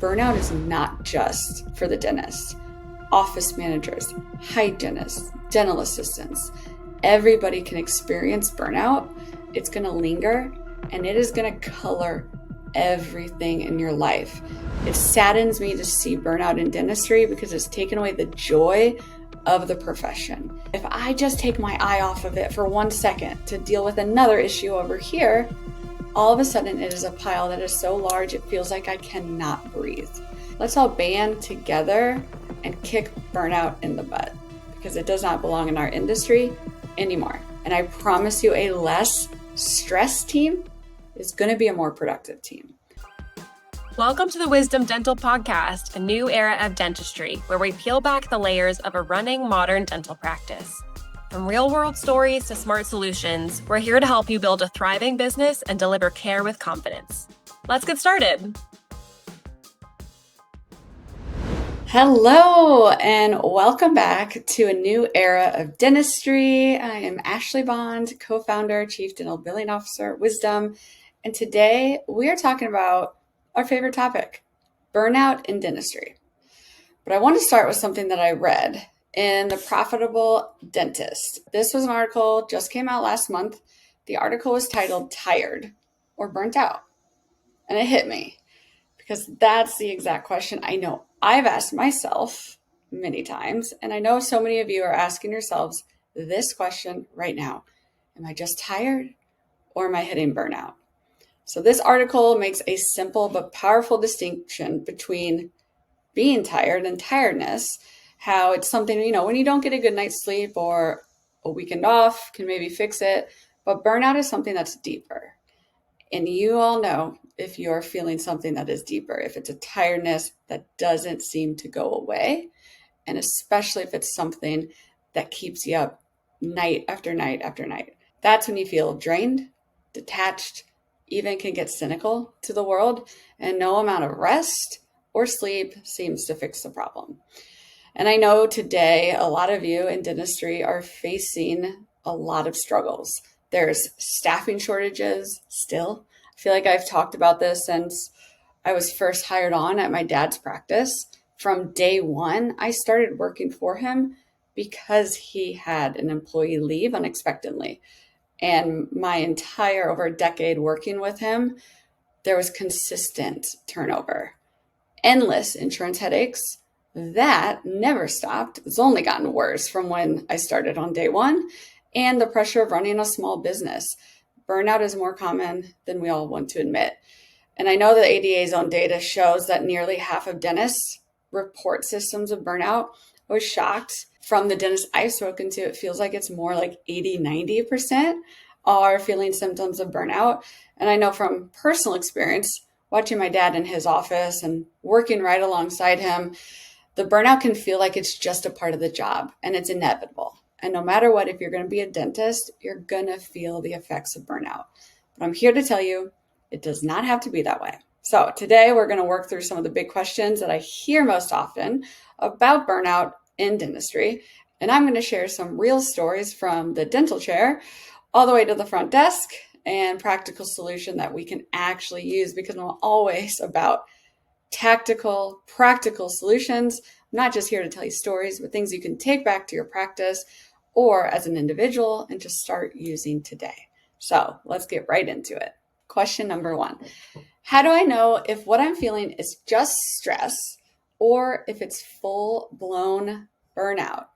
Burnout is not just for the dentist. Office managers, hygienists, dental assistants, everybody can experience burnout. It's going to linger and it is going to color everything in your life. It saddens me to see burnout in dentistry because it's taken away the joy of the profession. If I just take my eye off of it for 1 second to deal with another issue over here, all of a sudden it is a pile that is so large it feels like I cannot breathe. Let's all band together and kick burnout in the butt because it does not belong in our industry anymore. And I promise you, a less stressed team is going to be a more productive team. Welcome to the Wisdom Dental Podcast, a new era of dentistry, where we peel back the layers of a running modern dental practice. From real-world stories to smart solutions, we're here to help you build a thriving business and deliver care with confidence. Let's get started. Hello, and welcome back to a new era of dentistry. I am Ashley Bond, co-founder, Chief Dental Billing Officer at Wisdom, and today we are talking about our favorite topic, burnout in dentistry. But I want to start with something that I read in The Profitable Dentist. This was an article, just came out last month. The article was titled Tired or Burnt Out. And it hit me because that's the exact question I know I've asked myself many times. And I know so many of you are asking yourselves this question right now. Am I just tired or am I hitting burnout? So this article makes a simple but powerful distinction between being tired and tiredness, how it's something, when you don't get a good night's sleep or a weekend off can maybe fix it. But burnout is something that's deeper. And you all know if you're feeling something that is deeper, if it's a tiredness that doesn't seem to go away, and especially if it's something that keeps you up night after night after night. That's when you feel drained, detached, even can get cynical to the world, and no amount of rest or sleep seems to fix the problem. And I know today a lot of you in dentistry are facing a lot of struggles. There's staffing shortages still. I feel like I've talked about this since I was first hired on at my dad's practice. From day one, I started working for him because he had an employee leave unexpectedly. And my entire over a decade working with him, there was consistent turnover, endless insurance headaches. That never stopped. It's only gotten worse from when I started on day one, and the pressure of running a small business. Burnout is more common than we all want to admit. And I know the ADA's own data shows that nearly half of dentists report symptoms of burnout. I was shocked. From the dentists I've spoken to, it feels like it's more like 80-90% are feeling symptoms of burnout. And I know from personal experience, watching my dad in his office and working right alongside him, the burnout can feel like it's just a part of the job and it's inevitable. And no matter what, if you're going to be a dentist, you're going to feel the effects of burnout. But I'm here to tell you, it does not have to be that way. So today we're going to work through some of the big questions that I hear most often about burnout in dentistry. And I'm going to share some real stories from the dental chair all the way to the front desk and practical solution that we can actually use, because I'm always about tactical, practical solutions. I'm not just here to tell you stories, but things you can take back to your practice or as an individual and just start using today. So let's get right into it. Question number 1. How do I know if what I'm feeling is just stress or if it's full-blown burnout?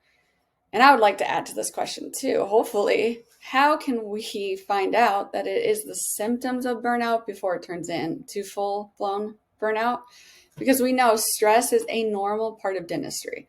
And I would like to add to this question too, hopefully, how can we find out that it is the symptoms of burnout before it turns into full-blown burnout? Because we know stress is a normal part of dentistry.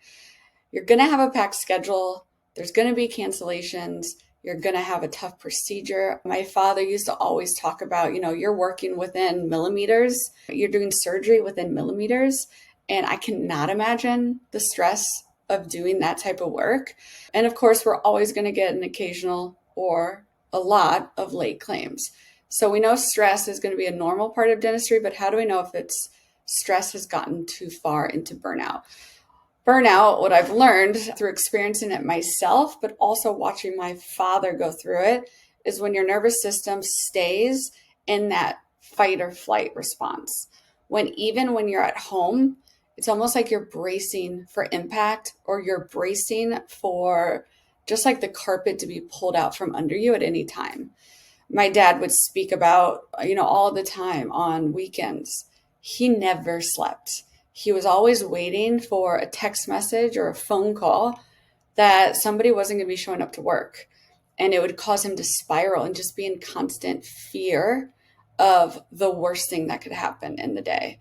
You're going to have a packed schedule. There's going to be cancellations. You're going to have a tough procedure. My father used to always talk about, you're working within millimeters. You're doing surgery within millimeters. And I cannot imagine the stress of doing that type of work. And of course, we're always going to get an occasional or a lot of late claims. So we know stress is going to be a normal part of dentistry, but how do we know if it's stress has gotten too far into burnout? Burnout, what I've learned through experiencing it myself, but also watching my father go through it, is when your nervous system stays in that fight or flight response. when even when you're at home, it's almost like you're bracing for impact, or you're bracing for just like the carpet to be pulled out from under you at any time. My dad would speak about, all the time on weekends. He never slept. He was always waiting for a text message or a phone call that somebody wasn't going to be showing up to work. And it would cause him to spiral and just be in constant fear of the worst thing that could happen in the day.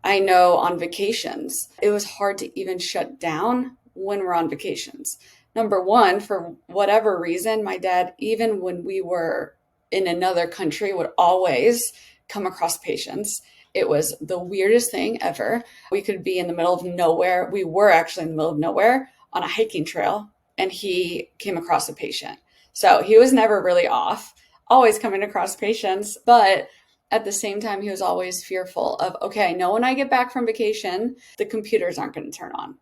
I know on vacations, it was hard to even shut down when we're on vacations. Number one, for whatever reason, my dad, even when we were in another country, would always come across patients. It was the weirdest thing ever. We could be in the middle of nowhere. We were actually in the middle of nowhere on a hiking trail, and he came across a patient. So he was never really off, always coming across patients. But at the same time, he was always fearful of, okay, I know when I get back from vacation, the computers aren't going to turn on,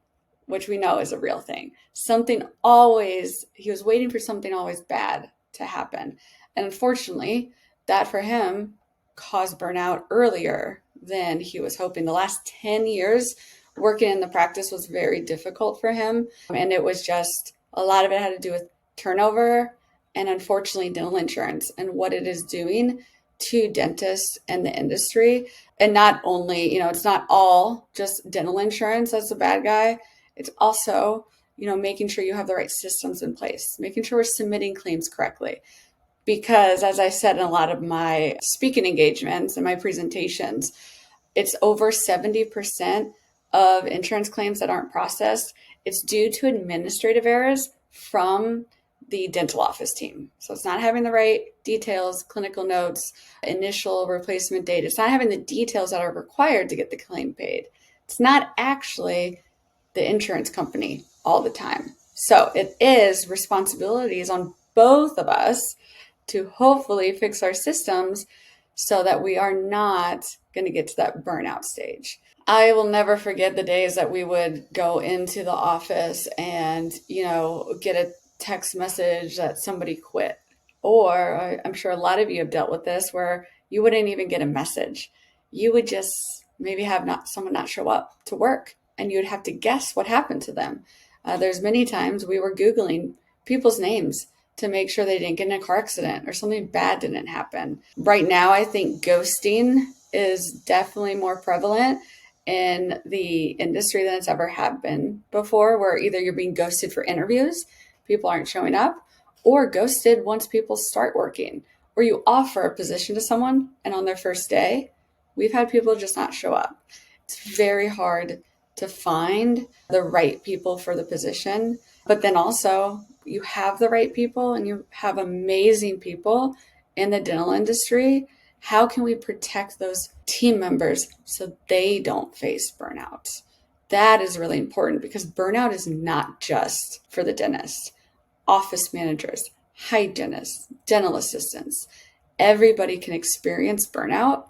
which we know is a real thing. He was waiting for something always bad to happen. And unfortunately, that for him caused burnout earlier than he was hoping. The last 10 years working in the practice was very difficult for him. And it was just a lot of it had to do with turnover and unfortunately dental insurance and what it is doing to dentists and the industry. And not only, it's not all just dental insurance that's a bad guy. It's also, making sure you have the right systems in place, making sure we're submitting claims correctly. Because as I said in a lot of my speaking engagements and my presentations, it's over 70% of insurance claims that aren't processed. It's due to administrative errors from the dental office team. So it's not having the right details, clinical notes, initial replacement date. It's not having the details that are required to get the claim paid. It's not actually the insurance company all the time. So it is responsibilities on both of us to hopefully fix our systems so that we are not going to get to that burnout stage. I will never forget the days that we would go into the office and, get a text message that somebody quit. Or I'm sure a lot of you have dealt with this where you wouldn't even get a message. You would just maybe have someone not show up to work, and you would have to guess what happened to them. There's many times we were Googling people's names to make sure they didn't get in a car accident or something bad didn't happen. Right now, I think ghosting is definitely more prevalent in the industry than it's ever had been before, where either you're being ghosted for interviews, people aren't showing up, or ghosted once people start working, or you offer a position to someone and on their first day, we've had people just not show up. It's very hard to find the right people for the position, but then also you have the right people and you have amazing people in the dental industry. How can we protect those team members so they don't face burnout? That is really important because burnout is not just for the dentist. Office managers, hygienists, dental assistants, everybody can experience burnout.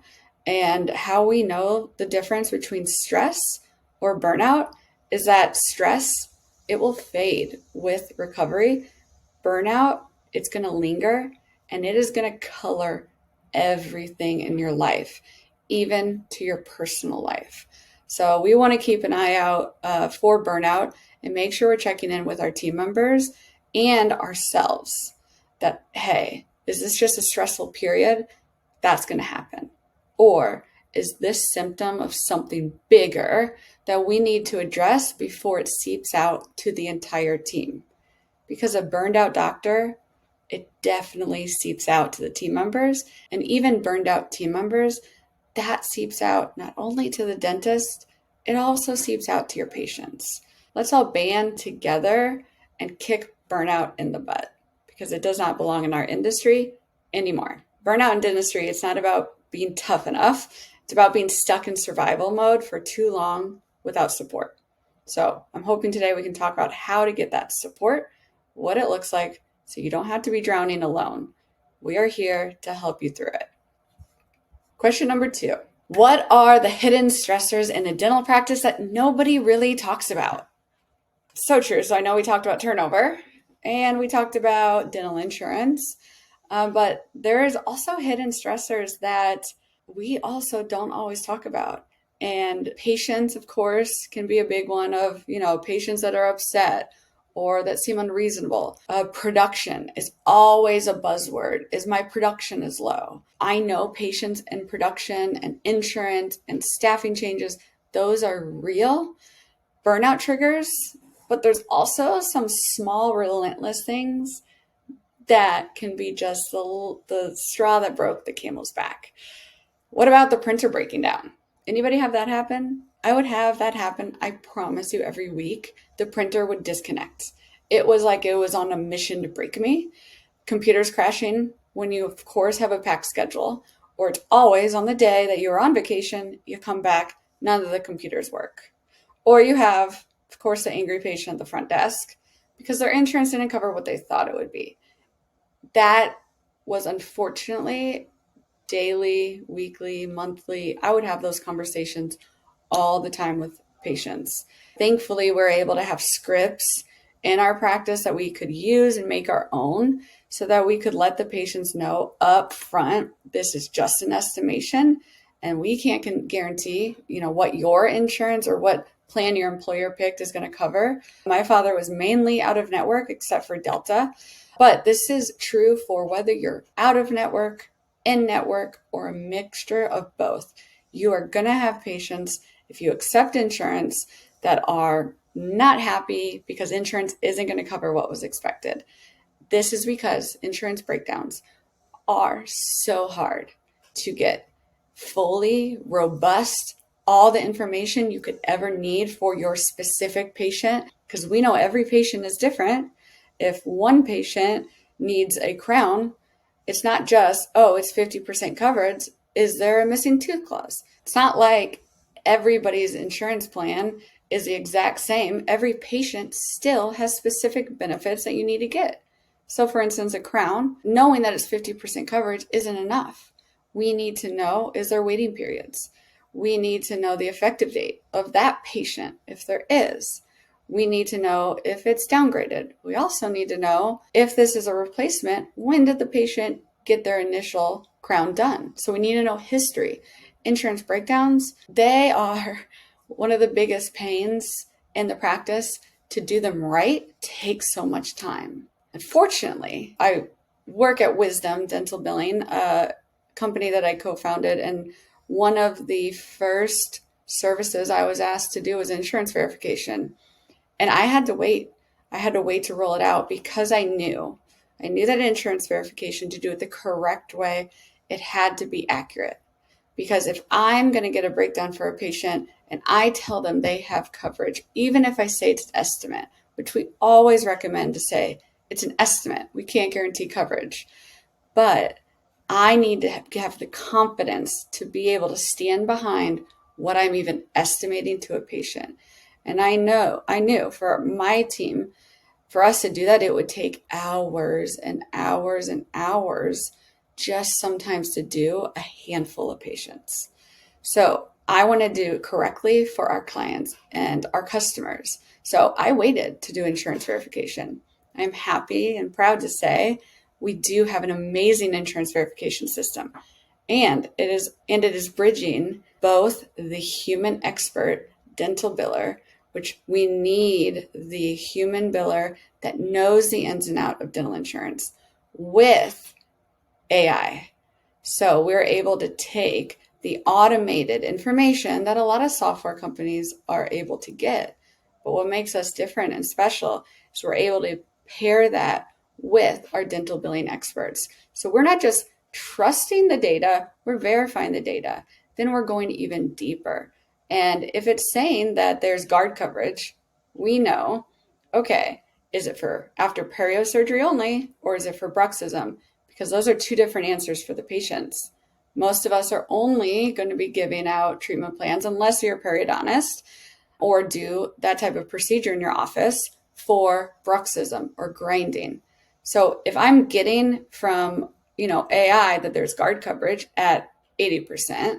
And how we know the difference between stress or burnout is that stress, it will fade with recovery. Burnout, it's going to linger and it is going to color everything in your life, even to your personal life. So we want to keep an eye out for burnout and make sure we're checking in with our team members and ourselves that, hey, is this just a stressful period? That's going to happen. Or is this symptom of something bigger that we need to address before it seeps out to the entire team? Because a burned out doctor, it definitely seeps out to the team members. And even burned out team members, that seeps out not only to the dentist, it also seeps out to your patients. Let's all band together and kick burnout in the butt because it does not belong in our industry anymore. Burnout in dentistry, it's not about being tough enough. It's about being stuck in survival mode for too long without support. So I'm hoping today we can talk about how to get that support, what it looks like, so you don't have to be drowning alone. We are here to help you through it. Question number 2. What are the hidden stressors in a dental practice that nobody really talks about? So true. So I know we talked about turnover and we talked about dental insurance, but there is also hidden stressors that we also don't always talk about. And patience, of course, can be a big one of, patients that are upset or that seem unreasonable. Production is always a buzzword. Is my production is low? I know patients and production and insurance and staffing changes, those are real burnout triggers, but there's also some small, relentless things that can be just the straw that broke the camel's back. What about the printer breaking down? Anybody have that happen? I would have that happen, I promise you, every week. The printer would disconnect. It was like it was on a mission to break me. Computers crashing when you, of course, have a packed schedule, or it's always on the day that you're on vacation, you come back, none of the computers work. Or you have, of course, the angry patient at the front desk because their insurance didn't cover what they thought it would be. That was unfortunately daily, weekly, monthly. I would have those conversations all the time with patients. Thankfully, we're able to have scripts in our practice that we could use and make our own so that we could let the patients know up front, this is just an estimation and we can't guarantee, what your insurance or what plan your employer picked is going to cover. My father was mainly out of network except for Delta, but this is true for whether you're out of network, in network, or a mixture of both. You are going to have patients, if you accept insurance, that are not happy because insurance isn't going to cover what was expected. This is because insurance breakdowns are so hard to get fully robust, all the information you could ever need for your specific patient, because we know every patient is different. If one patient needs a crown, it's not just, oh, it's 50% coverage. Is there a missing tooth clause? It's not like everybody's insurance plan is the exact same. Every patient still has specific benefits that you need to get. So for instance, a crown, knowing that it's 50% coverage isn't enough. We need to know, is there waiting periods? We need to know the effective date of that patient, if there is. We need to know if it's downgraded. We also need to know if this is a replacement, when did the patient get their initial crown done? So we need to know history. Insurance breakdowns, they are one of the biggest pains in the practice. To do them right takes so much time. Unfortunately, I work at Wisdom Dental Billing, a company that I co-founded, and one of the first services I was asked to do was insurance verification. And I had to wait. I had to wait to roll it out because I knew that insurance verification, to do it the correct way, it had to be accurate. Because if I'm going to get a breakdown for a patient and I tell them they have coverage, even if I say it's an estimate, which we always recommend to say it's an estimate, we can't guarantee coverage, but I need to have the confidence to be able to stand behind what I'm even estimating to a patient. And I knew for my team, for us to do that, it would take hours and hours and hours just sometimes to do a handful of patients. So I want to do correctly for our clients and our customers. So I waited to do insurance verification. I'm happy and proud to say we do have an amazing insurance verification system. And it is bridging both the human expert dental biller, which we need the human biller that knows the ins and outs of dental insurance, with AI. So we're able to take the automated information that a lot of software companies are able to get. But what makes us different and special is we're able to pair that with our dental billing experts. So we're not just trusting the data, we're verifying the data. Then we're going even deeper. And if it's saying that there's guard coverage, we know, okay, is it for after perio surgery only, or is it for bruxism? Because those are two different answers for the patients. Most of us are only going to be giving out treatment plans unless you're a periodontist or do that type of procedure in your office for bruxism or grinding. So if I'm getting from, AI that there's guard coverage at 80%,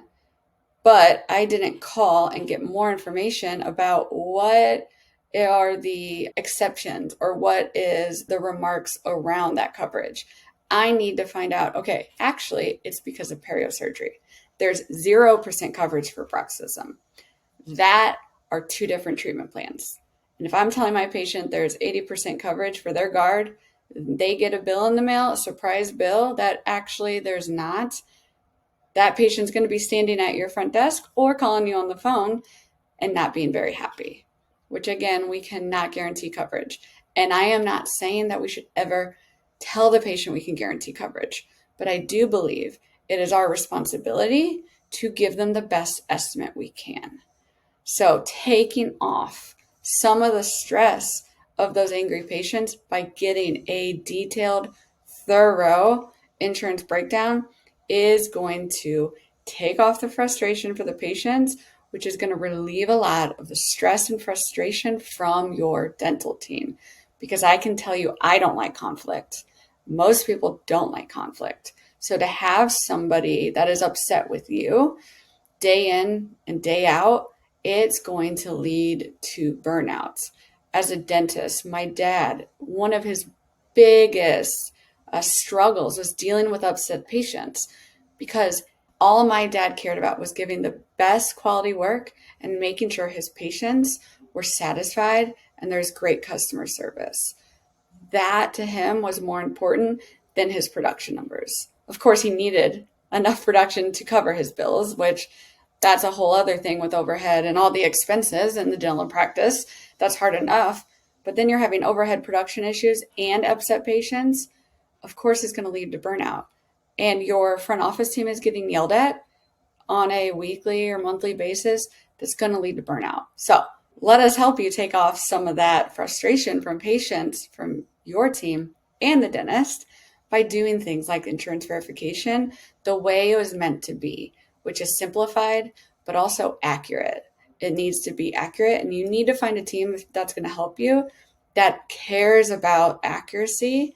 but I didn't call and get more information about what are the exceptions or what is the remarks around that coverage, I need to find out, okay, actually, it's because of perio surgery. there's 0% coverage for bruxism. That are two different treatment plans. And if I'm telling my patient there's 80% coverage for their guard, they get a bill in the mail, a surprise bill that actually there's not, that patient's going to be standing at your front desk or calling you on the phone and not being very happy, which again, we cannot guarantee coverage. And I am not saying that we should ever tell the patient we can guarantee coverage, but I do believe it is our responsibility to give them the best estimate we can. So taking off some of the stress of those angry patients by getting a detailed, thorough insurance breakdown is going to take off the frustration for the patients, which is going to relieve a lot of the stress and frustration from your dental team. Because I can tell you, I don't like conflict. Most people don't like conflict. So to have somebody that is upset with you day in and day out, it's going to lead to burnout. As a dentist, my dad, one of his biggest struggles was dealing with upset patients because all my dad cared about was giving the best quality work and making sure his patients were satisfied and there's great customer service. That to him was more important than his production numbers. Of course, he needed enough production to cover his bills, which that's a whole other thing with overhead and all the expenses in the dental practice. That's hard enough. But then you're having overhead production issues and upset patients. Of course, it's going to lead to burnout. And your front office team is getting yelled at on a weekly or monthly basis. That's going to lead to burnout. So let us help you take off some of that frustration from patients, from your team and the dentist by doing things like insurance verification the way it was meant to be, which is simplified, but also accurate. It needs to be accurate, and you need to find a team that's going to help you that cares about accuracy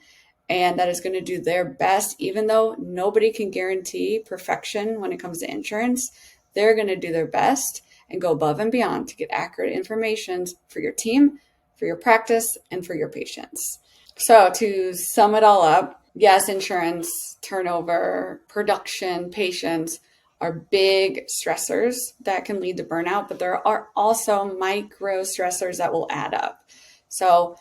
and that is going to do their best, even though nobody can guarantee perfection when it comes to insurance. They're going to do their best and go above and beyond to get accurate information for your team, for your practice, and for your patients. So to sum it all up, yes, insurance, turnover, production, patients are big stressors that can lead to burnout, but there are also micro stressors that will add up. So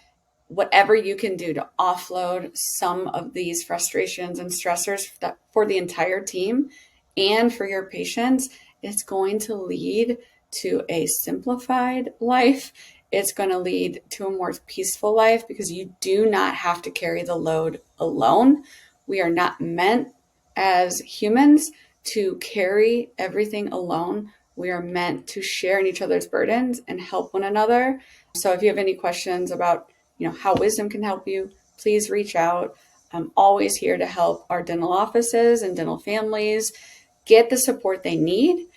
whatever you can do to offload some of these frustrations and stressors for the entire team and for your patients, it's going to lead to a simplified life. It's going to lead to a more peaceful life because you do not have to carry the load alone. We are not meant as humans to carry everything alone. We are meant to share in each other's burdens and help one another. So if you have any questions about how wisdom can help you, please reach out. I'm always here to help our dental offices and dental families get the support they need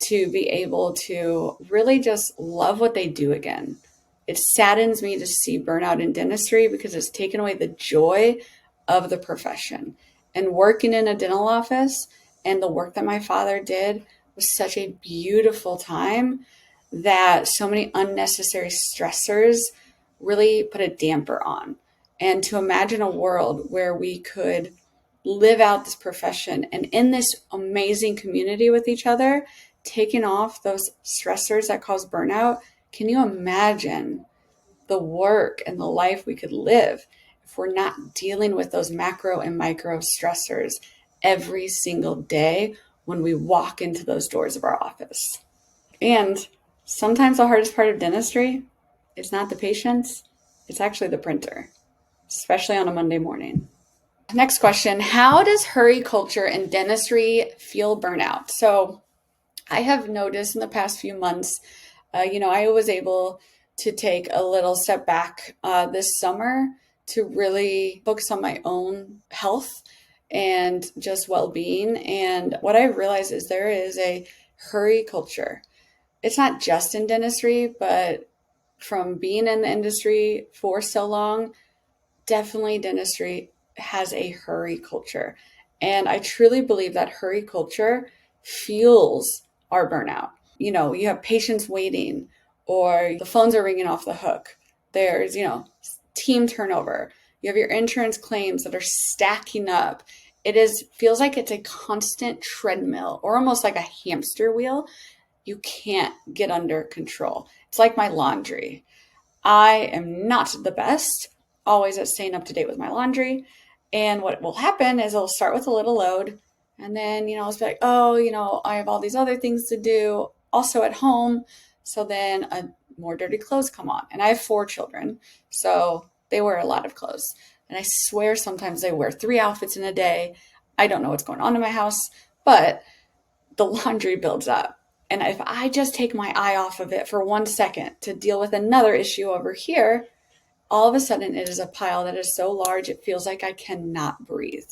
to be able to really just love what they do again. It saddens me to see burnout in dentistry because it's taken away the joy of the profession. And working in a dental office and the work that my father did was such a beautiful time that so many unnecessary stressors really put a damper on. And to imagine a world where we could live out this profession and in this amazing community with each other, taking off those stressors that cause burnout, can you imagine the work and the life we could live if we're not dealing with those macro and micro stressors every single day when we walk into those doors of our office? And sometimes the hardest part of dentistry is not the patients, it's actually the printer, especially on a Monday morning. Next question, how does hurry culture in dentistry fuel burnout? So I have noticed in the past few months, I was able to take a little step back this summer to really focus on my own health and just well-being. And what I realized is there is a hurry culture. It's not just in dentistry, but from being in the industry for so long, definitely dentistry has a hurry culture. And I truly believe that hurry culture fuels our burnout. You have patients waiting or the phones are ringing off the hook. There's, team turnover. You have your insurance claims that are stacking up feels like it's a constant treadmill or almost like a hamster wheel. You can't get under control. It's like my laundry. I am not the best always at staying up to date with my laundry. And what will happen is it'll start with a little load. And then, I'll be like, oh, I have all these other things to do also at home. So then more dirty clothes come on. And I have 4 children. So they wear a lot of clothes. And I swear sometimes they wear 3 outfits in a day. I don't know what's going on in my house, but the laundry builds up. And if I just take my eye off of it for 1 second to deal with another issue over here, all of a sudden it is a pile that is so large it feels like I cannot breathe.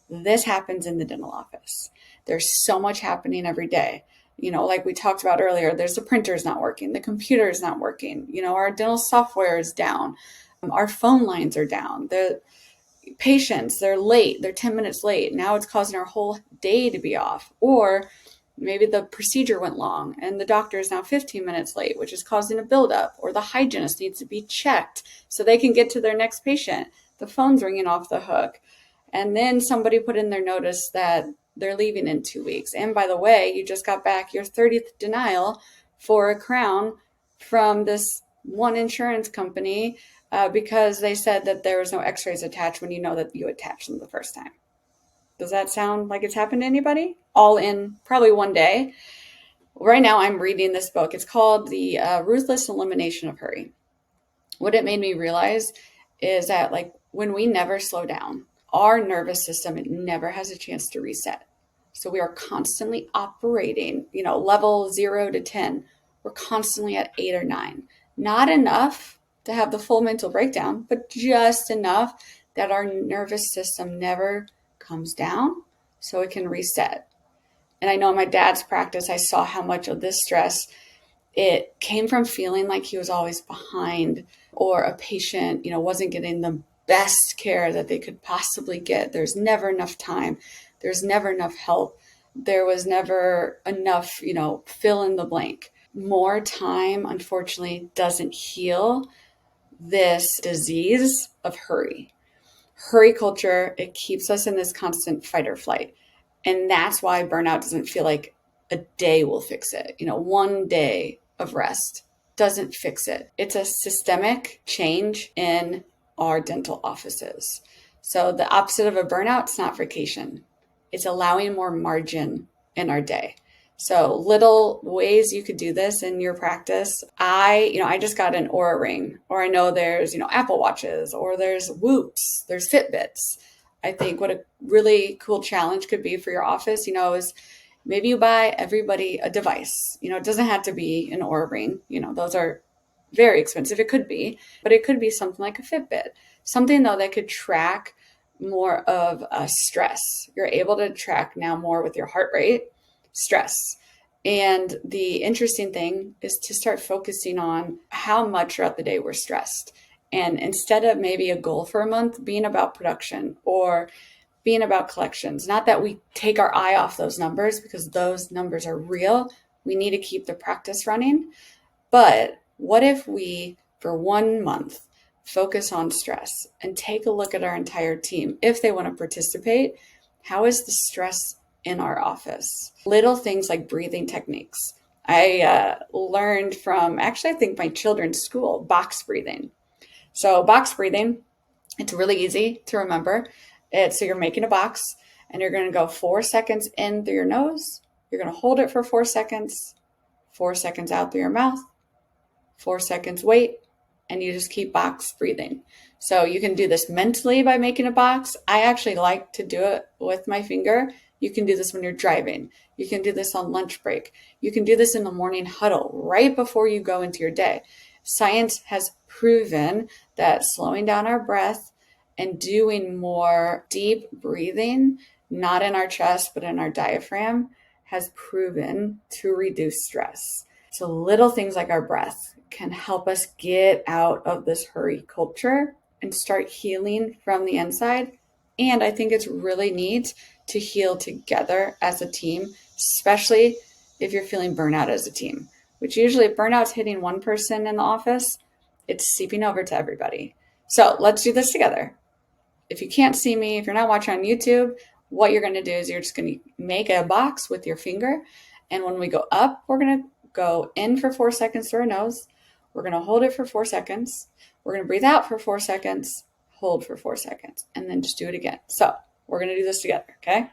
This happens in the dental office. There's so much happening every day. Like we talked about earlier, there's the printer's not working, the computer is not working, our dental software is down, our phone lines are down, the patients, they're late, they're 10 minutes late. Now it's causing our whole day to be off. Or maybe the procedure went long and the doctor is now 15 minutes late, which is causing a buildup. Or the hygienist needs to be checked so they can get to their next patient. The phone's ringing off the hook. And then somebody put in their notice that they're leaving in 2 weeks. And by the way, you just got back your 30th denial for a crown from this one insurance company because they said that there was no x-rays attached when you know that you attached them the first time. Does that sound like it's happened to anybody? All in probably one day. Right now I'm reading this book. It's called The Ruthless Elimination of Hurry. What it made me realize is that when we never slow down, our nervous system, it never has a chance to reset. So we are constantly operating, level 0 to 10. We're constantly at 8 or 9. Not enough to have the full mental breakdown, but just enough that our nervous system never comes down so it can reset. And I know in my dad's practice, I saw how much of this stress, it came from feeling like he was always behind, or a patient, wasn't getting the best care that they could possibly get. There's never enough time. There's never enough help. There was never enough, fill in the blank. More time, unfortunately, doesn't heal this disease of hurry. Hurry culture, it keeps us in this constant fight or flight. And that's why burnout doesn't feel like a day will fix it. 1 day of rest doesn't fix it. It's a systemic change in our dental offices. So the opposite of a burnout, it's not vacation. It's allowing more margin in our day. So little ways you could do this in your practice. I just got an Oura ring, or I know there's, Apple Watches, or there's Whoops, there's Fitbits. I think what a really cool challenge could be for your office, is maybe you buy everybody a device. It doesn't have to be an Oura ring. Those are very expensive. It could be, but it could be something like a Fitbit. Something though that could track more of a stress. You're able to track now more with your heart rate, stress. And the interesting thing is to start focusing on how much throughout the day we're stressed. And instead of maybe a goal for a month being about production or being about collections, not that we take our eye off those numbers because those numbers are real. We need to keep the practice running. But what if we, for 1 month, focus on stress and take a look at our entire team? If they want to participate, how is the stress in our office? Little things like breathing techniques. I learned from, actually, I think my children's school, box breathing. So box breathing, it's really easy to remember. So you're making a box and you're going to go 4 seconds in through your nose. You're going to hold it for 4 seconds, 4 seconds out through your mouth, 4 seconds wait, and you just keep box breathing. So you can do this mentally by making a box. I actually like to do it with my finger. You can do this when you're driving. You can do this on lunch break. You can do this in the morning huddle right before you go into your day. Science has proven that slowing down our breath and doing more deep breathing, not in our chest, but in our diaphragm, has proven to reduce stress. So little things like our breath can help us get out of this hurry culture and start healing from the inside. And I think it's really neat to heal together as a team, especially if you're feeling burnout as a team, which usually if burnout's hitting one person in the office, it's seeping over to everybody. So let's do this together. If you can't see me, if you're not watching on YouTube, what you're going to do is you're just going to make a box with your finger. And when we go up, we're going to go in for 4 seconds through our nose. We're going to hold it for 4 seconds. We're going to breathe out for 4 seconds, hold for 4 seconds, and then just do it again. So we're going to do this together, okay?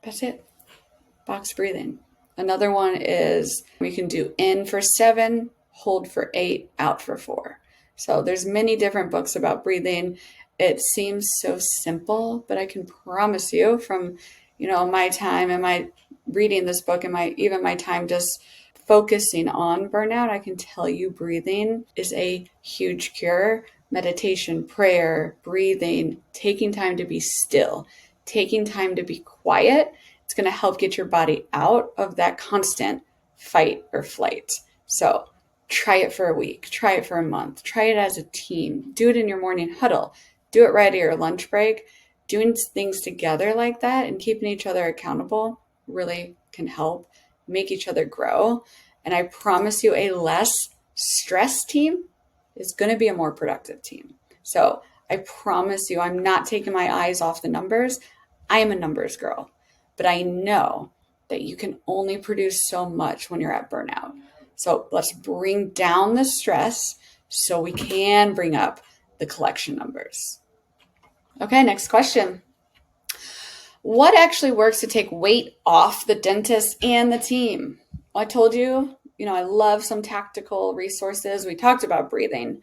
That's it. Box breathing. Another one is we can do in for 7, hold for 8, out for 4. So there's many different books about breathing. It seems so simple, but I can promise you from, my time and my reading this book and my time just focusing on burnout, I can tell you breathing is a huge cure. Meditation, prayer, breathing, taking time to be still, taking time to be quiet. It's going to help get your body out of that constant fight or flight. So try it for a week, try it for a month, try it as a team, do it in your morning huddle, do it right at your lunch break. Doing things together like that and keeping each other accountable really can help make each other grow. And I promise you, a less stressed team is going to be a more productive team. So I promise you, I'm not taking my eyes off the numbers. I am a numbers girl, but I know that you can only produce so much when you're at burnout. So let's bring down the stress so we can bring up the collection numbers. Okay, next question. What actually works to take weight off the dentist and the team? Well, I told you, I love some tactical resources. We talked about breathing,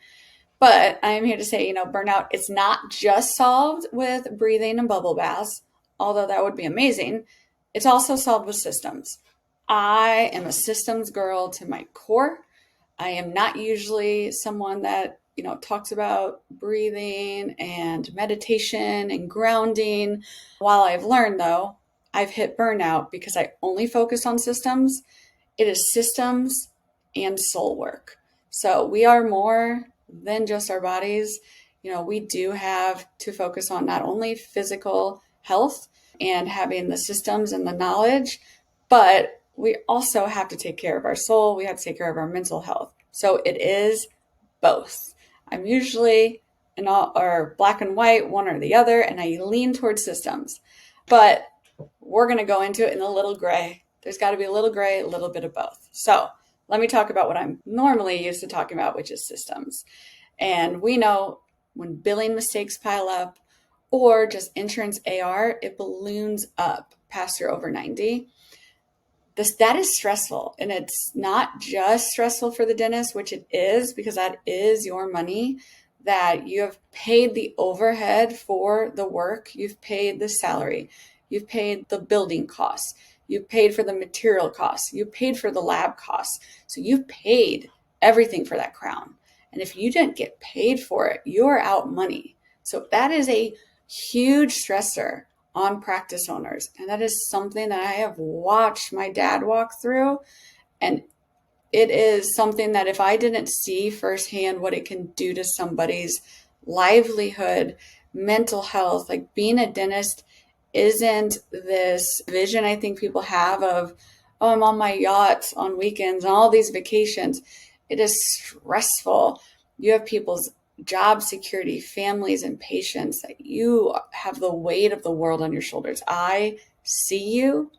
but I am here to say, burnout, it's not just solved with breathing and bubble baths, although that would be amazing. It's also solved with systems. I am a systems girl to my core. I am not usually someone that, talks about breathing and meditation and grounding. While I've learned, though, I've hit burnout because I only focus on systems. It is systems and soul work. So we are more than just our bodies. We do have to focus on not only physical health and having the systems and the knowledge, but we also have to take care of our soul. We have to take care of our mental health. So it is both. I'm usually in all or black and white, one or the other, and I lean towards systems. But we're going to go into it in a little gray. There's got to be a little gray, a little bit of both. So let me talk about what I'm normally used to talking about, which is systems. And we know when billing mistakes pile up or just insurance AR, it balloons up past your over 90. That is stressful, and it's not just stressful for the dentist, which it is because that is your money that you have paid the overhead for the work. You've paid the salary. You've paid the building costs. You've paid for the material costs. You paid for the lab costs. So you've paid everything for that crown. And if you didn't get paid for it, you're out money. So that is a huge stressor on practice owners. And that is something that I have watched my dad walk through. And it is something that if I didn't see firsthand what it can do to somebody's livelihood, mental health, like being a dentist isn't this vision I think people have of, oh, I'm on my yacht on weekends and all these vacations. It is stressful. You have people's job security, families, and patients that you have the weight of the world on your shoulders. I see you.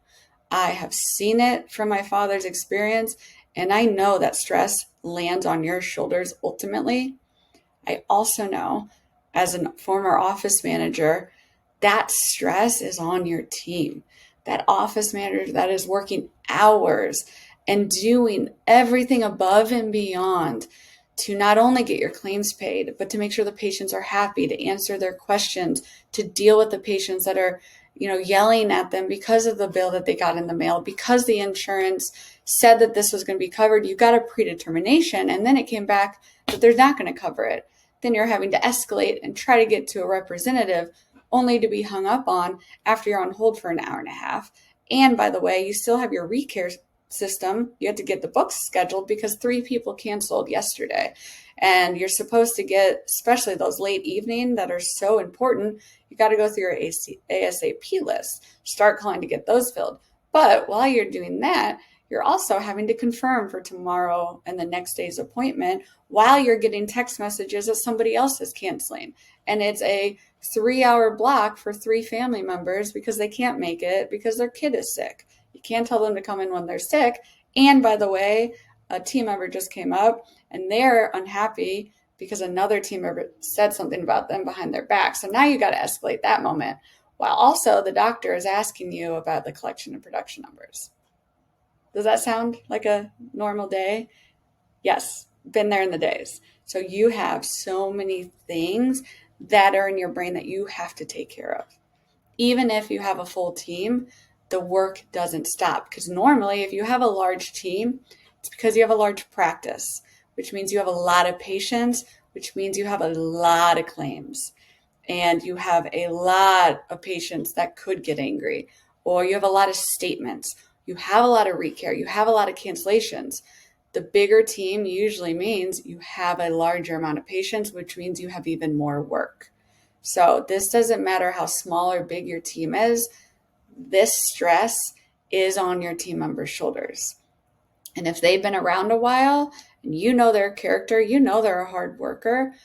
I have seen it from my father's experience, and I know that stress lands on your shoulders ultimately. I also know, as a former office manager, that stress is on your team. That office manager that is working hours and doing everything above and beyond to not only get your claims paid, but to make sure the patients are happy, to answer their questions, to deal with the patients that are, yelling at them because of the bill that they got in the mail, because the insurance said that this was going to be covered. You got a predetermination, and then it came back that they're not going to cover it. Then you're having to escalate and try to get to a representative only to be hung up on after you're on hold for an hour and a half. And by the way, you still have your recare system, you had to get the books scheduled because 3 people canceled yesterday. And you're supposed to get, especially those late evening that are so important, you got to go through your ASAP list, start calling to get those filled. But while you're doing that, you're also having to confirm for tomorrow and the next day's appointment while you're getting text messages that somebody else is canceling. And it's a 3 hour block for 3 family members because they can't make it because their kid is sick. You can't tell them to come in when they're sick. And by the way, a team member just came up and they're unhappy because another team member said something about them behind their back. So now you got to escalate that moment while also the doctor is asking you about the collection and production numbers. Does that sound like a normal day? Yes, been there in the days. So you have so many things that are in your brain that you have to take care of. Even if you have a full team, the work doesn't stop. Because normally, if you have a large team, it's because you have a large practice, which means you have a lot of patients, which means you have a lot of claims. And you have a lot of patients that could get angry, or you have a lot of statements. You have a lot of recare. You have a lot of cancellations. The bigger team usually means you have a larger amount of patients, which means you have even more work. So this doesn't matter how small or big your team is. This stress is on your team members' shoulders. And if they've been around a while and you know their character, you know they're a hard worker,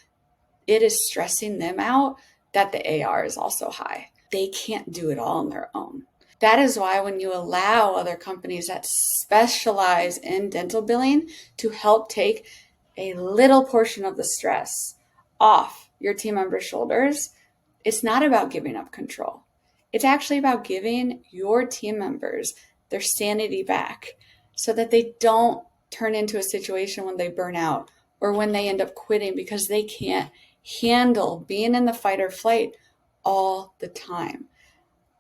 it is stressing them out that the AR is also high. They can't do it all on their own. That is why when you allow other companies that specialize in dental billing to help take a little portion of the stress off your team members' shoulders, it's not about giving up control. It's actually about giving your team members their sanity back so that they don't turn into a situation when they burn out or when they end up quitting because they can't handle being in the fight or flight all the time.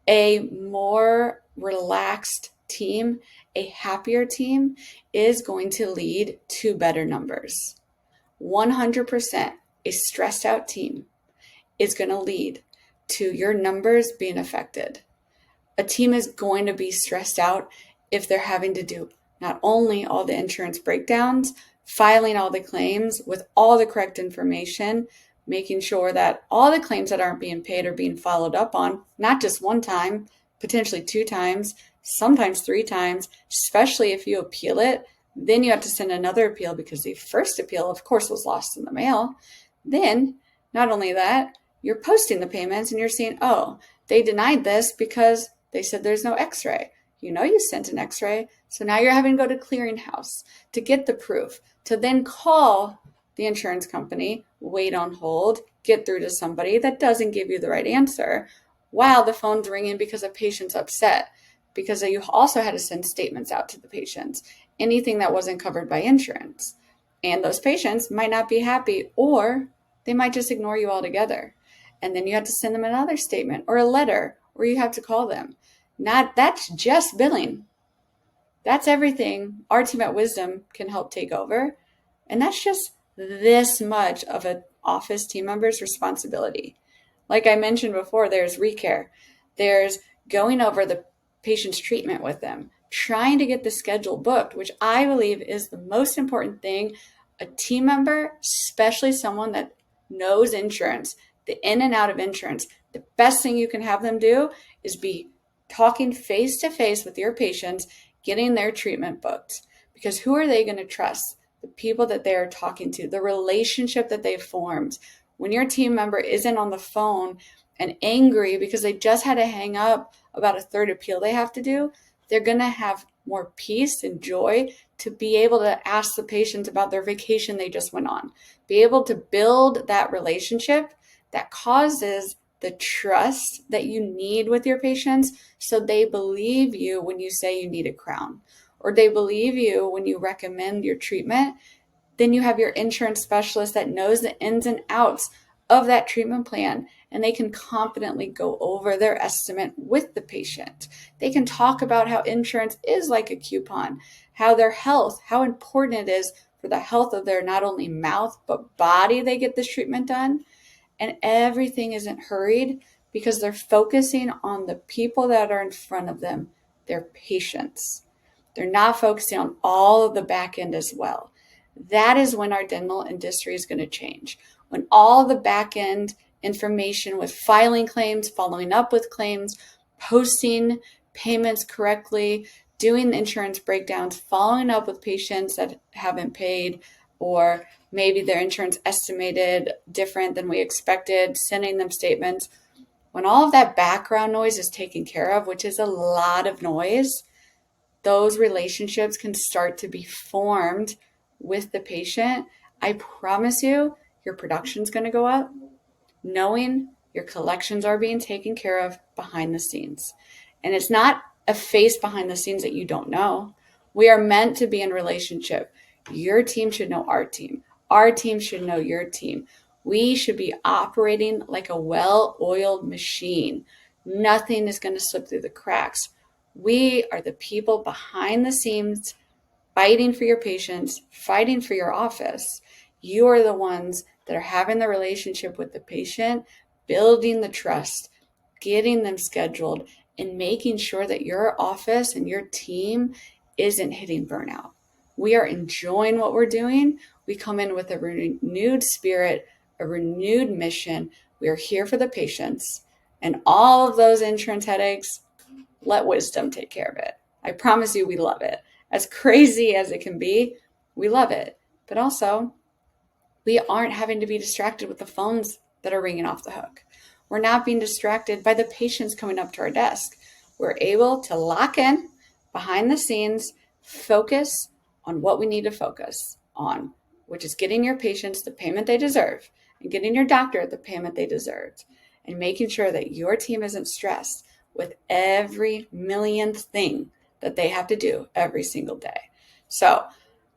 A more relaxed team, a happier team is going to lead to better numbers. 100% a stressed out team is going to lead to your numbers being affected. A team is going to be stressed out if they're having to do not only all the insurance breakdowns, filing all the claims with all the correct information, making sure that all the claims that aren't being paid are being followed up on, not just one time, potentially 2 times, sometimes 3 times, especially if you appeal it. Then you have to send another appeal because the first appeal, of course, was lost in the mail. Then, not only that, you're posting the payments and you're seeing, oh, they denied this because they said there's no x-ray. You know you sent an x-ray, so now you're having to go to clearinghouse to get the proof, to then call the insurance company, wait on hold, get through to somebody that doesn't give you the right answer while the phone's ringing because a patient's upset, because you also had to send statements out to the patients, anything that wasn't covered by insurance. And those patients might not be happy, or they might just ignore you altogether. And then you have to send them another statement or a letter, or you have to call them. That's just billing. That's everything our team at Wisdom can help take over. And that's just this much of an office team member's responsibility. Like I mentioned before, there's recare. There's going over the patient's treatment with them, trying to get the schedule booked, which I believe is the most important thing. A team member, especially someone that knows insurance, the in and out of insurance, the best thing you can have them do is be talking face to face with your patients, getting their treatment booked. Because who are they going to trust? The people that they are talking to, the relationship that they've formed. When your team member isn't on the phone and angry because they just had to hang up about a third appeal they have to do, they're going to have more peace and joy to be able to ask the patients about their vacation they just went on. Be able to build that relationship that causes the trust that you need with your patients so they believe you when you say you need a crown, or they believe you when you recommend your treatment. Then you have your insurance specialist that knows the ins and outs of that treatment plan, and they can confidently go over their estimate with the patient. They can talk about how insurance is like a coupon, how their health, how important it is for the health of their not only mouth but body they get this treatment done. And everything isn't hurried because they're focusing on the people that are in front of them, their patients. They're not focusing on all of the back end as well. That is when our dental industry is going to change. When all the back end information with filing claims, following up with claims, posting payments correctly, doing insurance breakdowns, following up with patients that haven't paid, or maybe their insurance estimated different than we expected, sending them statements. When all of that background noise is taken care of, which is a lot of noise, those relationships can start to be formed with the patient. I promise you, your production's going to go up, knowing your collections are being taken care of behind the scenes. And it's not a face behind the scenes that you don't know. We are meant to be in relationship. Your team should know our team. Our team should know your team. We should be operating like a well-oiled machine. Nothing is going to slip through the cracks. We are the people behind the scenes fighting for your patients, fighting for your office. You are the ones that are having the relationship with the patient, building the trust, getting them scheduled, and making sure that your office and your team isn't hitting burnout. We are enjoying what we're doing. We come in with a renewed spirit, a renewed mission. We are here for the patients, and all of those insurance headaches, let wisdom take care of it. I promise you, we love it. As crazy as it can be, we love it. But also, we aren't having to be distracted with the phones that are ringing off the hook. We're not being distracted by the patients coming up to our desk. We're able to lock in behind the scenes, focus on what we need to focus on, which is getting your patients the payment they deserve and getting your doctor the payment they deserve, and making sure that your team isn't stressed with every millionth thing that they have to do every single day. So,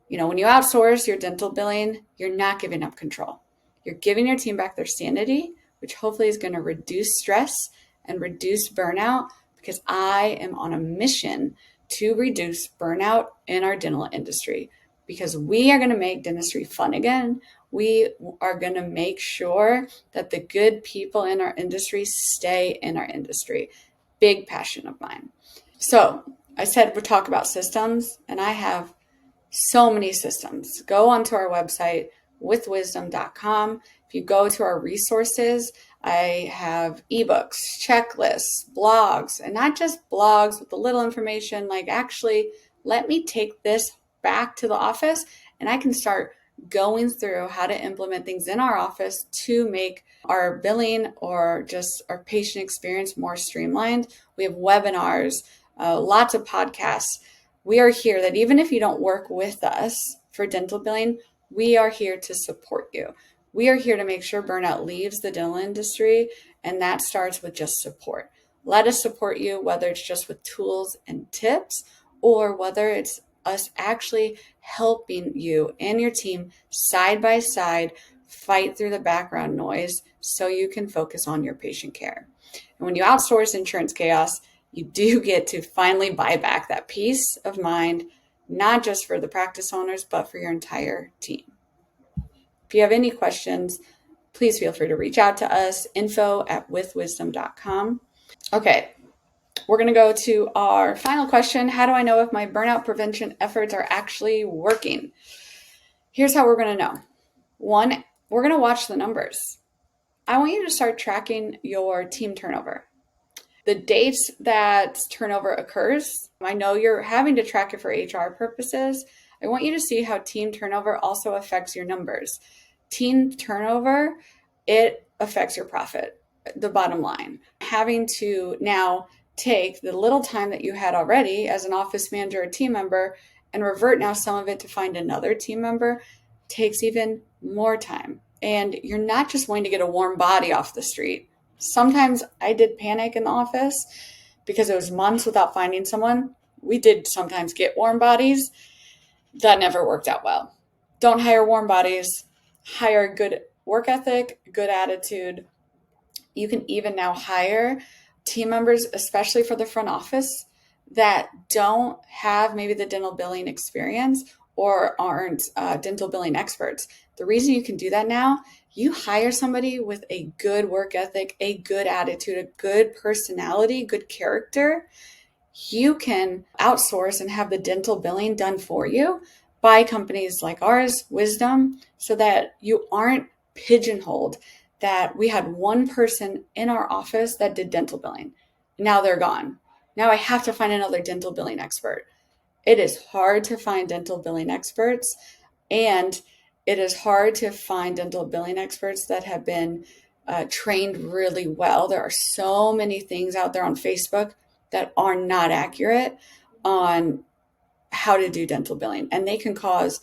when you outsource your dental billing, you're not giving up control. You're giving your team back their sanity, which hopefully is going to reduce stress and reduce burnout, because I am on a mission to reduce burnout in our dental industry, because we are going to make dentistry fun again. We are going to make sure that the good people in our industry stay in our industry. Big passion of mine. So I said we'll talk about systems, and I have so many systems. Go onto our website, withwisdom.com. If you go to our resources, I have ebooks, checklists, blogs, and not just blogs with the little information, like actually let me take this back to the office and I can start going through how to implement things in our office to make our billing or just our patient experience more streamlined. We have webinars, lots of podcasts. We are here that even if you don't work with us for dental billing, we are here to support you. We are here to make sure burnout leaves the dental industry, and that starts with just support. Let us support you, whether it's just with tools and tips, or whether it's us actually helping you and your team side by side fight through the background noise so you can focus on your patient care. And when you outsource insurance chaos, you do get to finally buy back that peace of mind, not just for the practice owners, but for your entire team. If you have any questions, please feel free to reach out to us, info@withwisdom.com. Okay, we're going to go to our final question. How do I know if my burnout prevention efforts are actually working? Here's how we're going to know. One, we're going to watch the numbers. I want you to start tracking your team turnover. The dates that turnover occurs, I know you're having to track it for HR purposes. I want you to see how team turnover also affects your numbers. Team turnover, it affects your profit, the bottom line. Having to now take the little time that you had already as an office manager or team member and revert now some of it to find another team member takes even more time. And you're not just going to get a warm body off the street. Sometimes I did panic in the office because it was months without finding someone. We did sometimes get warm bodies. That never worked out well. Don't hire warm bodies. Hire good work ethic, good attitude. You can even now hire team members, especially for the front office, that don't have maybe the dental billing experience or aren't dental billing experts. The reason you can do that now, you hire somebody with a good work ethic, a good attitude, a good personality, good character. you can outsource and have the dental billing done for you by companies like ours, Wisdom, so that you aren't pigeonholed that we had one person in our office that did dental billing. Now they're gone. Now I have to find another dental billing expert. It is hard to find dental billing experts, and it is hard to find dental billing experts that have been trained really well. There are so many things out there on Facebook that are not accurate on how to do dental billing, and they can cause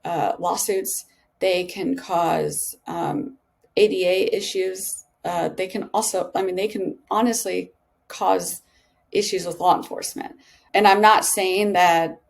lawsuits. They can cause ADA issues. They can also, I mean, they can honestly cause issues with law enforcement. And I'm not saying that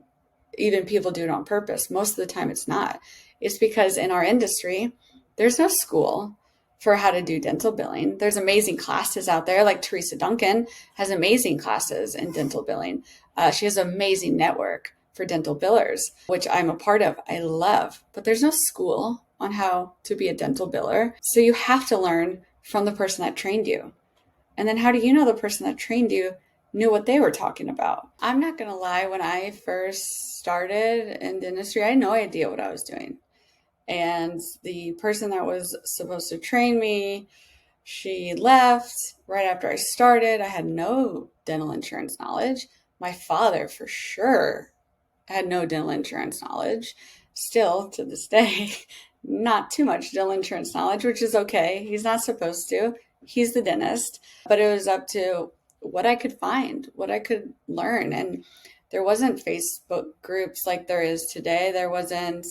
even people do it on purpose. Most of the time it's not. It's because in our industry, there's no school for how to do dental billing. There's amazing classes out there, like Teresa Duncan has amazing classes in dental billing. She has an amazing network for dental billers, which I'm a part of. I love, but there's no school on how to be a dental biller. So you have to learn from the person that trained you. And then how do you know the person that trained you knew what they were talking about? I'm not going to lie, when I first started in dentistry, I had no idea what I was doing. And the person that was supposed to train me, she left right after I started. I had no dental insurance knowledge. My father, for sure, had no dental insurance knowledge. Still, to this day, not too much dental insurance knowledge, which is okay. He's not supposed to. He's the dentist. But it was up to what I could find, what I could learn. And there wasn't Facebook groups like there is today. There wasn't,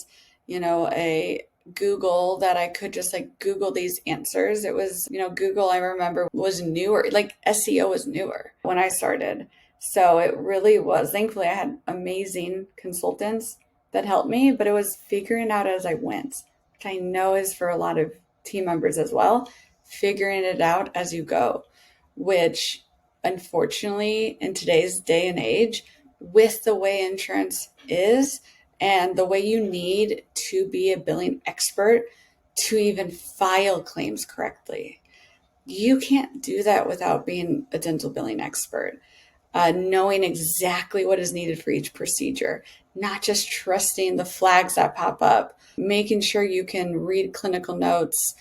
a Google that I could just like Google these answers. It was, Google, I remember, was newer, like SEO was newer when I started. So it really was. Thankfully, I had amazing consultants that helped me, but it was figuring out as I went, which I know is for a lot of team members as well, figuring it out as you go, which unfortunately in today's day and age, with the way insurance is and the way you need to be a billing expert to even file claims correctly, you can't do that without being a dental billing expert. Knowing exactly what is needed for each procedure, not just trusting the flags that pop up, making sure you can read clinical notes,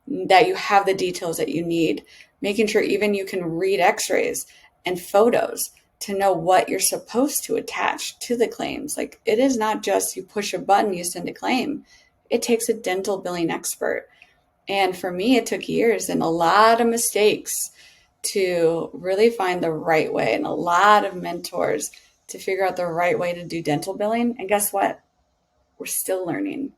that you have the details that you need, making sure even you can read x-rays and photos to know what you're supposed to attach to the claims. Like, it is not just you push a button, you send a claim. It takes a dental billing expert. And for me, it took years and a lot of mistakes to really find the right way, and a lot of mentors to figure out the right way to do dental billing. And guess what? We're still learning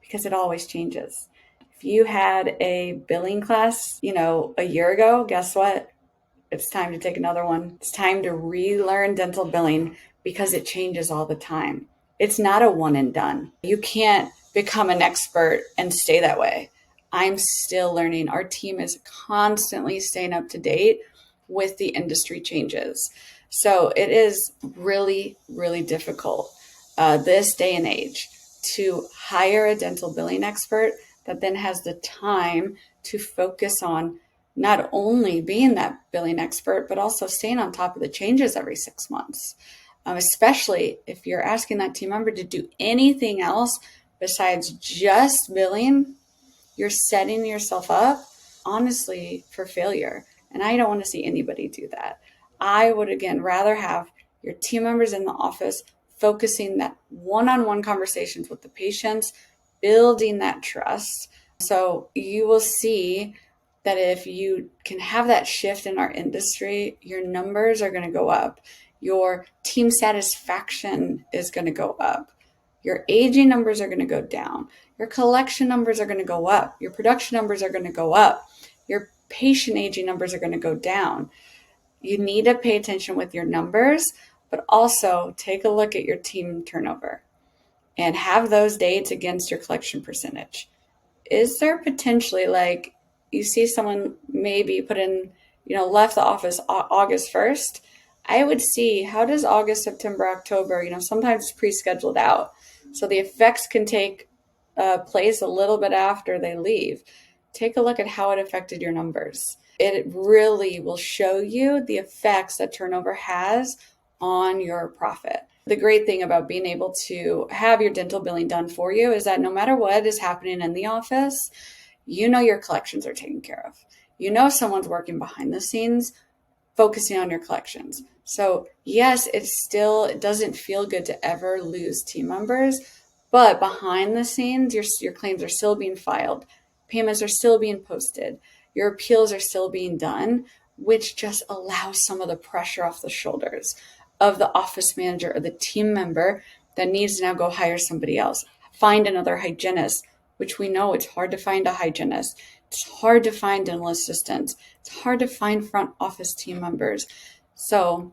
because it always changes. If you had a billing class, a year ago, guess what? It's time to take another one. It's time to relearn dental billing because it changes all the time. It's not a one and done. You can't become an expert and stay that way. I'm still learning. Our team is constantly staying up to date with the industry changes. So it is really, really difficult this day and age to hire a dental billing expert that then has the time to focus on not only being that billing expert, but also staying on top of the changes every 6 months. Especially if you're asking that team member to do anything else besides just billing, you're setting yourself up, honestly, for failure. And I don't want to see anybody do that. I would, again, rather have your team members in the office focusing that one-on-one conversations with the patients, building that trust. So you will see that if you can have that shift in our industry, your numbers are going to go up. Your team satisfaction is going to go up. Your aging numbers are going to go down. Your collection numbers are going to go up. Your production numbers are going to go up. Your patient aging numbers are going to go down. You need to pay attention with your numbers, but also take a look at your team turnover and have those dates against your collection percentage. Is there potentially, like, you see someone maybe put in, left the office August 1st? I would see, how does August, September, October, sometimes pre-scheduled out. So the effects can take place a little bit after they leave. Take a look at how it affected your numbers. It really will show you the effects that turnover has on your profit. The great thing about being able to have your dental billing done for you is that no matter what is happening in the office, you know your collections are taken care of. You know someone's working behind the scenes focusing on your collections. So yes, it doesn't feel good to ever lose team members, but behind the scenes, your claims are still being filed, payments are still being posted, your appeals are still being done, which just allows some of the pressure off the shoulders of the office manager or the team member that needs to now go hire somebody else, find another hygienist, which we know it's hard to find a hygienist. It's hard to find dental assistants. It's hard to find front office team members. So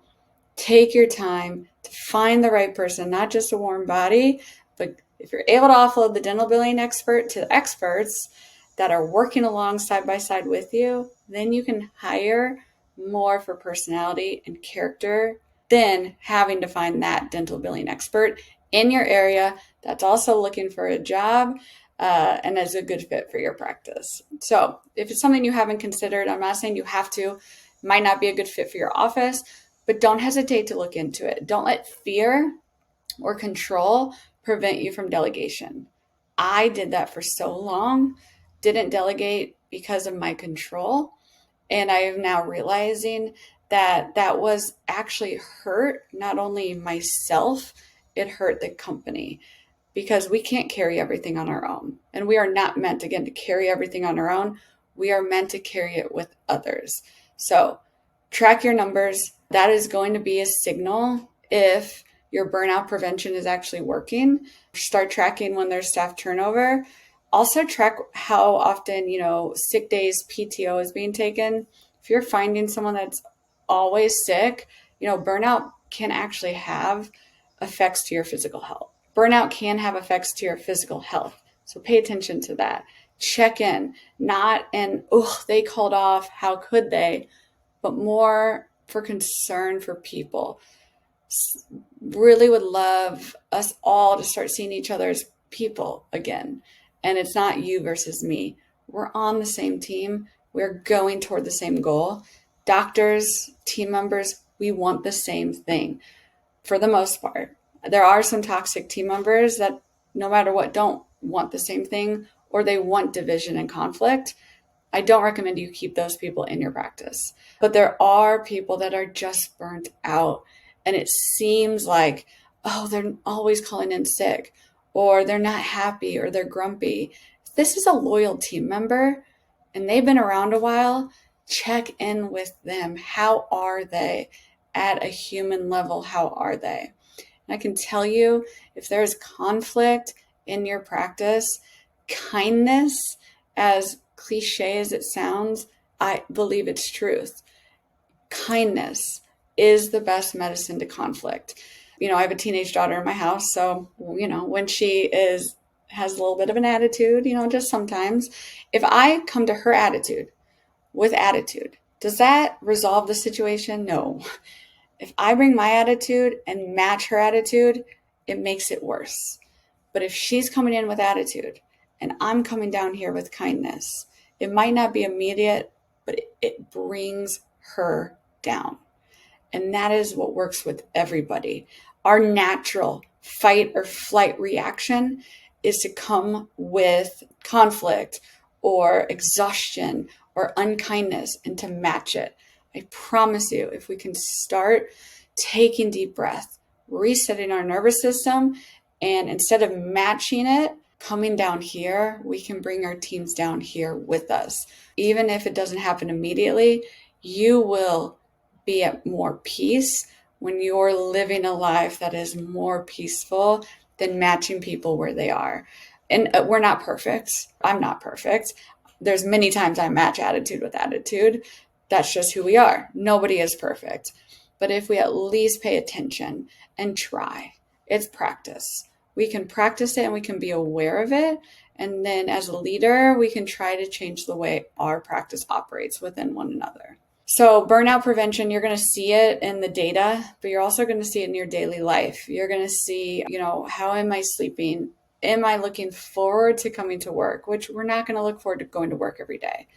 take your time to find the right person, not just a warm body, but if you're able to offload the dental billing expert to experts that are working along side by side with you, then you can hire more for personality and character than having to find that dental billing expert in your area that's also looking for a job and is a good fit for your practice. So if it's something you haven't considered, I'm not saying you have to, it might not be a good fit for your office, but don't hesitate to look into it. Don't let fear or control prevent you from delegation. I did that for so long, didn't delegate because of my control. And I am now realizing that that was actually hurt not only myself, it hurt the company because we can't carry everything on our own. And we are not meant, again, to carry everything on our own. We are meant to carry it with others. So track your numbers. That is going to be a signal if your burnout prevention is actually working. Start tracking when there's staff turnover. Also track how often, sick days, PTO is being taken. If you're finding someone that's always sick, burnout can actually have effects to your physical health. Burnout can have effects to your physical health. So pay attention to that. Check in, not they called off, how could they? But more for concern for people. Really would love us all to start seeing each other as people again. And it's not you versus me. We're on the same team. We're going toward the same goal. Doctors, team members, we want the same thing for the most part. There are some toxic team members that no matter what don't want the same thing, or they want division and conflict. I don't recommend you keep those people in your practice. But there are people that are just burnt out. And it seems like, they're always calling in sick, or they're not happy, or they're grumpy. If this is a loyal team member and they've been around a while, check in with them. How are they? At a human level, how are they? And I can tell you, if there's conflict in your practice, kindness, as cliche as it sounds, I believe it's truth. Kindness is the best medicine to conflict. I have a teenage daughter in my house, so, when she has a little bit of an attitude, just sometimes, if I come to her attitude with attitude, does that resolve the situation? No. If I bring my attitude and match her attitude, it makes it worse. But if she's coming in with attitude and I'm coming down here with kindness, it might not be immediate, but it brings her down. And that is what works with everybody. Our natural fight or flight reaction is to come with conflict or exhaustion or unkindness and to match it. I promise you, if we can start taking deep breath, resetting our nervous system, and instead of matching it, coming down here, we can bring our teams down here with us. Even if it doesn't happen immediately, you will be at more peace when you're living a life that is more peaceful than matching people where they are. And we're not perfect. I'm not perfect. There's many times I match attitude with attitude. That's just who we are. Nobody is perfect. But if we at least pay attention and try, it's practice. We can practice it and we can be aware of it. And then as a leader, we can try to change the way our practice operates within one another. So burnout prevention, you're going to see it in the data, but you're also going to see it in your daily life. You're going to see, how am I sleeping? Am I looking forward to coming to work? Which we're not going to look forward to going to work every day.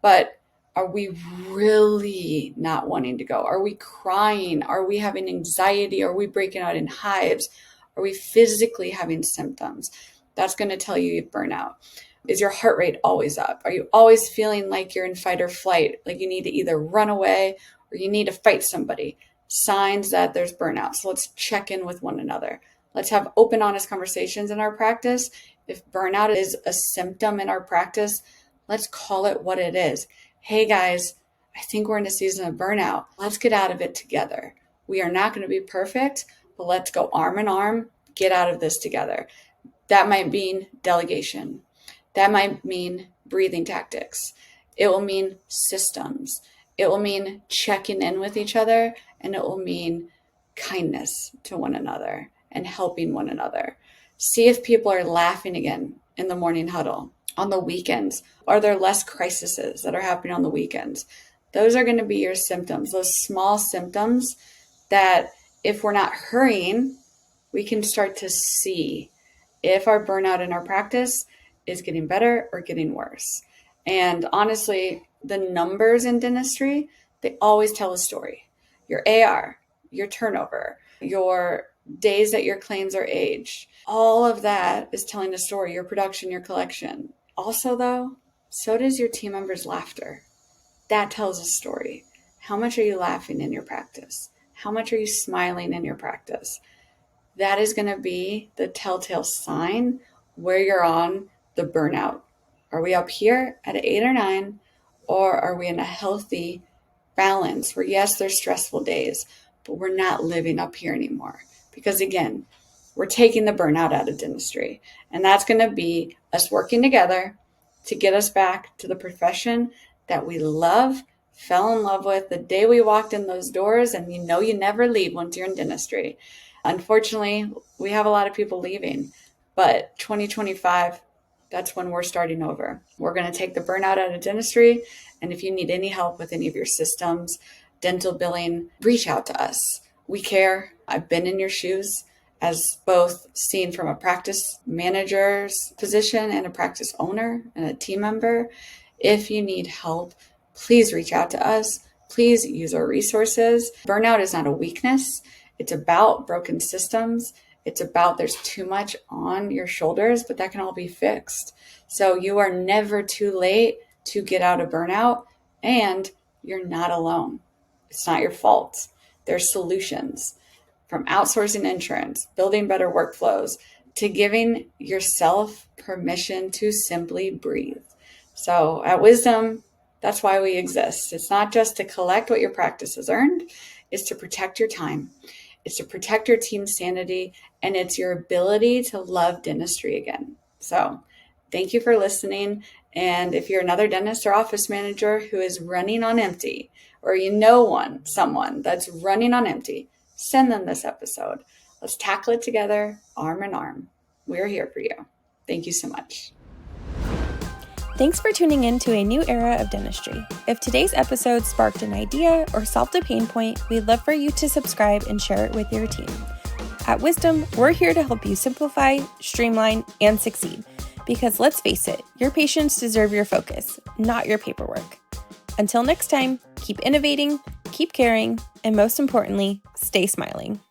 But Are we really not wanting to go? Are we crying? Are we having anxiety? Are we breaking out in hives? Are we physically having symptoms? That's going to tell you you have burnout. Is your heart rate always up? Are you always feeling like you're in fight or flight, like you need to either run away or you need to fight somebody? Signs that there's burnout. So let's check in with one another. Let's have open, honest conversations in our practice. If burnout is a symptom in our practice, let's call it what it is. Hey guys, I think we're in a season of burnout. Let's get out of it together. We are not going to be perfect, but let's go arm in arm, get out of this together. That might mean delegation. That might mean breathing tactics. It will mean systems. It will mean checking in with each other, and it will mean kindness to one another and helping one another. See if people are laughing again in the morning huddle. On the weekends, are there less crises that are happening on the weekends? Those are going to be your symptoms, those small symptoms that if we're not hurrying, we can start to see if our burnout in our practice is getting better or getting worse. And honestly, the numbers in dentistry, they always tell a story. Your AR, your turnover, your days that your claims are aged, all of that is telling a story, your production, your collection. Also, though, so does your team members' laughter. That tells a story. How much are you laughing in your practice? How much are you smiling in your practice? That is going to be the telltale sign where you're on the burnout. Are we up here at an 8 or 9, or are we in a healthy balance where, yes, there's stressful days, but we're not living up here anymore? Because again, we're taking the burnout out of dentistry. And that's going to be us working together to get us back to the profession that we love, fell in love with the day we walked in those doors, and you know you never leave once you're in dentistry. Unfortunately, we have a lot of people leaving, but 2025, that's when we're starting over. We're going to take the burnout out of dentistry. And if you need any help with any of your systems, dental billing, reach out to us. We care. I've been in your shoes as both seen from a practice manager's position and a practice owner and a team member. If you need help, please reach out to us. Please use our resources. Burnout is not a weakness. It's about broken systems. It's about there's too much on your shoulders, but that can all be fixed. So you are never too late to get out of burnout, and you're not alone. It's not your fault. There's solutions, from outsourcing insurance, building better workflows, to giving yourself permission to simply breathe. So at Wisdom, that's why we exist. It's not just to collect what your practice has earned, it's to protect your time. It's to protect your team's sanity, and it's your ability to love dentistry again. So thank you for listening. And if you're another dentist or office manager who is running on empty, or you know someone that's running on empty, send them this episode. Let's tackle it together, arm in arm. We're here for you. Thank you so much. Thanks for tuning in to a new era of dentistry. If today's episode sparked an idea or solved a pain point, we'd love for you to subscribe and share it with your team. At Wisdom, we're here to help you simplify, streamline, and succeed. Because let's face it, your patients deserve your focus, not your paperwork. Until next time, keep innovating, keep caring, and most importantly, stay smiling.